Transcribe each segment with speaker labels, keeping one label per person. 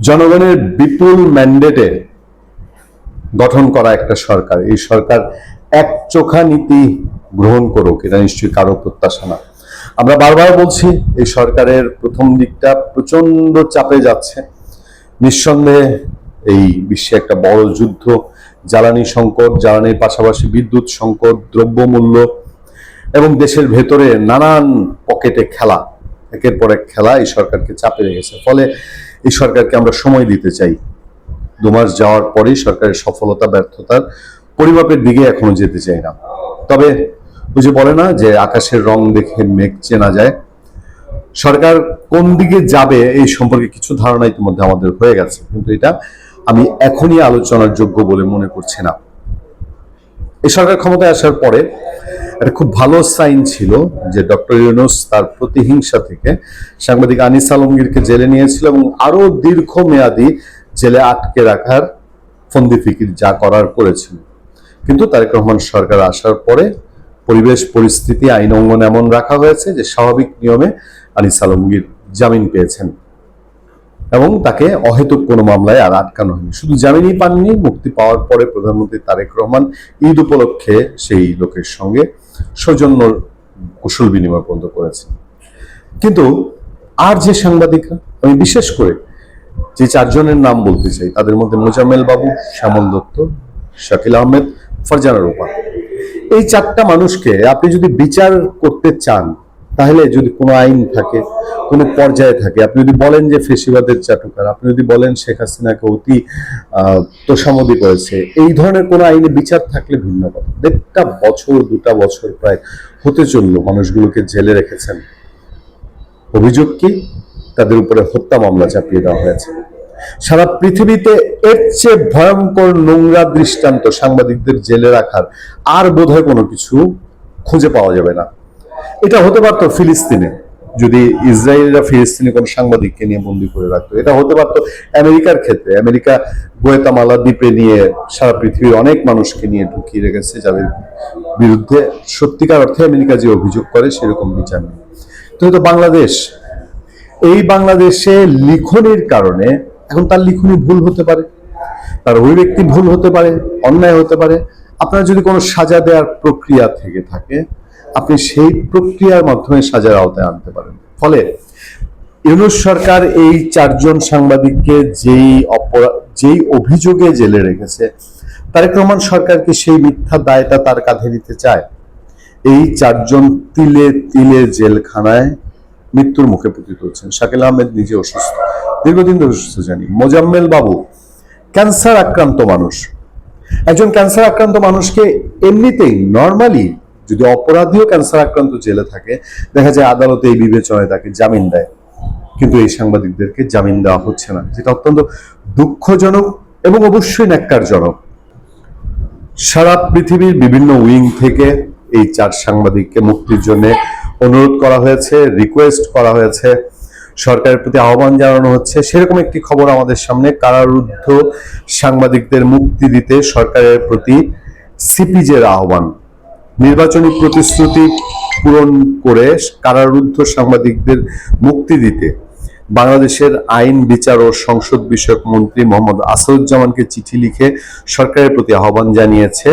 Speaker 1: জনগণের বিপুল ম্যান্ডেটে গঠন করা একটা সরকার, এই সরকার একচোখা নীতি গ্রহণ করুক, এটা নিশ্চয়ই কারো প্রত্যাশা না। আমরা বারবার বলছি এই সরকারের প্রথম দিকটা প্রচন্ড চাপে যাচ্ছে। নিঃসন্দেহে এই বিশ্বে একটা বড় যুদ্ধ, জ্বালানি সংকট, জ্বালানির পাশাপাশি বিদ্যুৎ সংকট, দ্রব্যমূল্য এবং দেশের ভেতরে নানান পকেটে খেলা, একের পর এক খেলা এই সরকারকে চাপে রেখেছে। ফলে এই সরকারকে আমরা সময় দিতে চাই। 2 মাস যাওয়ার পরেই সরকারের সফলতা ব্যর্থতার পরিমাপের দিকে এখনো যেতে চাই না। তবে ওই যে বলে না যে আকাশের রং দেখে মেঘ চেনা যায়, সরকার কোন দিকে যাবে এই সম্পর্কে কিছু ধারণা ইতিমধ্যে আমাদের হয়ে গেছে, কিন্তু এটা আমি এখনই আলোচনার যোগ্য বলে মনে করছি না। এই সরকার ক্ষমতায় আসার পরে একটা খুব ভালো সাইন ছিল যে ডক্টর ইউনূস তার প্রতিহিংসা থেকে সাংবাদিক আনিস আলমগীরকে জেলে নিয়েছিল এবং আরো দীর্ঘমেয়াদী জেলে আটকে রাখার ফন্দি ফিকির যা করার করেছিল। কিন্তু তারেক রহমান সরকার আসার পরে পরিবেশ পরিস্থিতি আইন অঙ্গন এমন রাখা হয়েছে যে স্বাভাবিক নিয়মে আনিস আলমগীর জামিন পেয়েছেন এবং তাকে অহেতুক কোনো মামলায় আর আটকানো হয়নি। শুধু জামিনই পাননি, মুক্তি পাওয়ার পরে প্রধানমন্ত্রী তারেক রহমান ঈদ উপলক্ষে সেই লোকের সঙ্গে সৌজন্য কুশল বিনিময় পর্যন্ত করেছেন। কিন্তু আর যে সাংবাদিকরা, আমি বিশেষ করে যে 4 জনের নাম বলতে চাই, তাদের মধ্যে মোজাম্মেল বাবু, শ্যামল দত্ত, শাকিল আহমেদ, ফারজানা রূপা, এই 4টা মানুষকে আপনি যদি বিচার করতে চান, তাহলে যদি কোনো আইন থাকে, কোনো পর্যায়ে থাকে, আপনি যদি বলেন যে ফেসিবাদের চাটুকার, আপনি যদি বলেন শেখ হাসিনাকে অতি তোষামোদী করেছে, এই ধরনের কোনো আইনে বিচার থাকলে ভিন্ন কথা। 1.5 বছর 2টা বছর প্রায় হতে চললো মানুষগুলোকে জেলে রেখেছেন। অভিযোগ কি? তাদের উপরে হত্যা মামলা চাপিয়ে দেওয়া হয়েছে। সারা পৃথিবীতে এর চেয়ে ভয়ঙ্কর নোংরা দৃষ্টান্ত সাংবাদিকদের জেলে রাখার আর বোধহয় কোনো কিছু খুঁজে পাওয়া যাবে না। এটা হতে পারতো ফিলিস্তিনে, যদি ইসরায়েলরা ফিলিস্তিনে কোন সাংবাদিককে নিয়ে বন্দী করে রাখতো। এটা হতে পারতো আমেরিকার ক্ষেত্রে, আমেরিকা গোয়েতামালা দ্বীপে নিয়ে সারা পৃথিবীর অনেক মানুষকে নিয়ে ঢুকিয়ে রেখেছে, যাদের বিরুদ্ধে সত্যিকার অর্থে আমেরিকা যে অভিযোগ করে সেরকম বিচার নেই। তো বাংলাদেশ, এই বাংলাদেশে লিখনির কারণে এখন তার লিখনি ভুল হতে পারে, তার অভিব্যক্তি ভুল হতে পারে, অন্যায় হতে পারে। আপনার যদি কোনো সাজা দেওয়ার প্রক্রিয়া থেকে থাকে, আপনি সেই প্রক্রিয়ার মাধ্যমে সাজার আওতায় আনতে পারেন। ফলে ইউনূস সরকার এই 4 জন সাংবাদিককে যেই অভিযোগে জেলে রেখেছে, তারেক রহমান সরকার কি সেই মিথ্যা দায়টা তার কাঁধে নিতে চায়? এই 4 জন তিলে তিলে জেলখানায় মৃত্যুর মুখে পতিত হচ্ছেন। শাকিল আহমেদ নিজে অসুস্থ, দীর্ঘদিন ধরে অসুস্থ জানি। মোজাম্মেল বাবু ক্যান্সার আক্রান্ত মানুষ। একজন ক্যান্সার আক্রান্ত মানুষকে এমনিতেই নর্মালি যদি অপরাধীও ক্যান্সার আক্রান্ত জেলে থাকে, দেখা যায় আদালতে এই বিবেচনায় তাকে জামিন দেয়, কিন্তু এই সাংবাদিকদেরকে জামিন দেওয়া হচ্ছে না, যেটা অত্যন্ত দুঃখজনক এবং অবশ্যই ন্যাক্কারজনক। সারা পৃথিবীর বিভিন্ন উইং থেকে এই 4 সাংবাদিককে মুক্তির জন্য অনুরোধ করা হয়েছে, রিকোয়েস্ট করা হয়েছে, সরকারের প্রতি আহ্বান জানানো হচ্ছে। সেরকম একটি খবর আমাদের সামনে, কারারুদ্ধ সাংবাদিকদের মুক্তি দিতে সরকারের প্রতি সিপিজের আহ্বান। নির্বাচনী প্রতিশ্রুতি পূরণ করে কারারুদ্ধ সাংবাদিকদের মুক্তি দিতে বাংলাদেশের আইন, বিচার ও সংসদ বিষয়ক মন্ত্রী মোহাম্মদ আসাদুজ্জামানকে চিঠি লিখে সরকারের প্রতি আহ্বান জানিয়েছে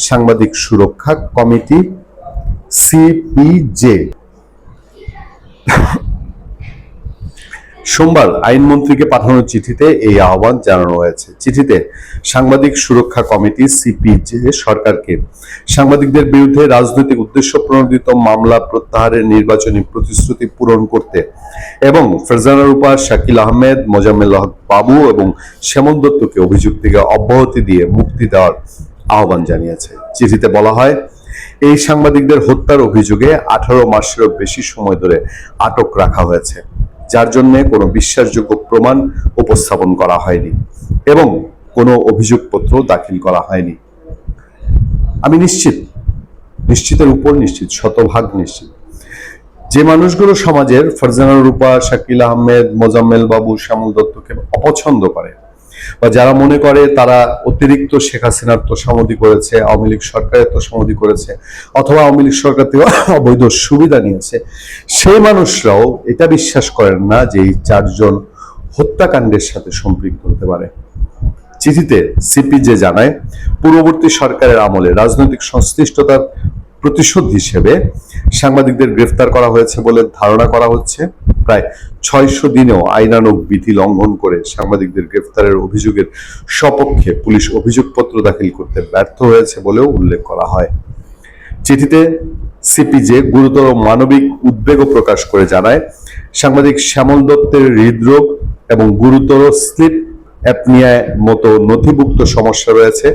Speaker 1: সাংবাদিক সুরক্ষা কমিটি সিপিজে। সোমবার আইনমন্ত্রীকে পাঠানো চিঠিতে এই আহ্বান জানানো হয়েছে। চিঠিতে সাংবাদিক সুরক্ষা কমিটি সিপিজে সরকারকে সাংবাদিকদের বিরুদ্ধে রাজনৈতিক উদ্দেশ্য প্রণোদিত মামলা প্রত্যাহারের নির্বাচনী প্রতিশ্রুতি পূরণ করতে এবং ফারজানা রূপা, শাকিল আহমেদ, মোজাম্মেল হক বাবু এবং শ্যামল দত্তকে অভিযোগ থেকে অব্যাহতি দিয়ে মুক্তি দেওয়ার আহ্বান জানিয়েছে। চিঠিতে বলা হয়, এই সাংবাদিকদের হত্যার অভিযোগে 18 মাসেরও বেশি সময় ধরে আটক রাখা হয়েছে, যার জন্য কোনো বিশ্বাসযোগ্য প্রমাণ উপস্থাপন করা হয়নি এবং কোনো অভিযোগপত্র দাখিল করা হয়নি। আমি নিশ্চিতের উপর নিশ্চিত, শতভাগ নিশ্চিত, যে মানুষগুলো সমাজের ফারজানা রূপা, শাকিল আহমেদ, মোজাম্মেল বাবু, শ্যামল দত্তকে অপছন্দ করে বা যারা মনে করে তারা অতিরিক্ত শেখ হাসিনার তোষামোদী করেছে, আওয়ামী লীগ সরকারের তোষামোদী করেছে, অথবা আওয়ামী লীগ সরকার থেকে অবৈধ সুবিধা নিয়েছে, সেই মানুষরাও এটা বিশ্বাস করেন না যে এই 4 জন হত্যাকাণ্ডের সাথে সম্পৃক্ত হতে পারে। চিঠিতে সিপিজে জানায়, পূর্ববর্তী সরকারের আমলে রাজনৈতিক সংশ্লিষ্টতার প্রতিশোধ হিসেবে সাংবাদিকদের গ্রেফতার করা হয়েছে বলে ধারণা করা হচ্ছে। প্রায় 600 দিনেও আইনানুগ বিধি লঙ্ঘন করে সাংবাদিকদের গ্রেফতারের অভিযোগের সপক্ষে পুলিশ অভিযোগপত্র দাখিল করতে ব্যর্থ হয়েছে বলেও উল্লেখ করা হয়। চিঠিতে সিপিজে গুরুতর মানবিক উদ্বেগও প্রকাশ করে জানায়, সাংবাদিক শ্যামল দত্তের হৃদরোগ এবং গুরুতর স্লিপ অ্যাপনিয়ার মতো নথিভুক্ত সমস্যা রয়েছে,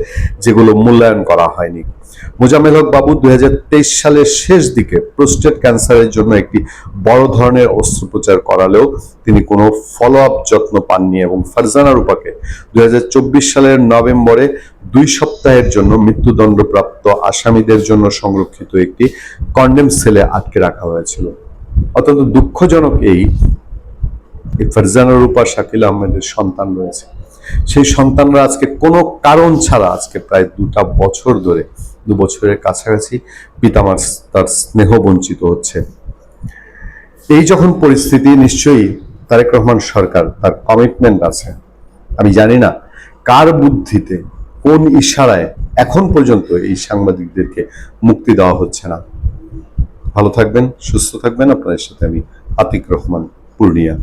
Speaker 1: যেগুলো মূল্যায়ন করা হয়নি। মোজাম্মেল হক বাবু 2023 সালের শেষ দিকে প্রোস্টেট ক্যান্সারের জন্য একটি বড় ধরনের অস্ত্রোপচার করালেও তিনি কোনো ফলো আপ যত্ন পাননি এবং ফারজানা রূপাকে 2024 সালের নভেম্বরে 2 সপ্তাহের জন্য মৃত্যুদণ্ডপ্রাপ্ত আসামিদের জন্য সংরক্ষিত একটি কন্ডেম সেলে আটকে রাখা হয়েছিল। অত্যন্ত দুঃখজনক এই ফারজানা রূপা শাকিল আহমেদের সন্তান রয়েছে। সেই সন্তানরা আজকে কোনো কারণ ছাড়া আজকে প্রায় 2 বছর ধরে 2 বছরের কাছাকাছি পিতামাতার স্নেহ বঞ্চিত হচ্ছে। এই যখন পরিস্থিতি, নিশ্চয়ই তারেক রহমান সরকার তার কমিটমেন্ট আছে। আমি জানি না কার বুদ্ধিতে, কোন ইশারায় এখন পর্যন্ত এই সাংবাদিকদেরকে মুক্তি দেওয়া হচ্ছে না। ভালো থাকবেন, সুস্থ থাকবেন। আপনাদের সাথে আমি আতিক রহমান, পূর্ণিয়া।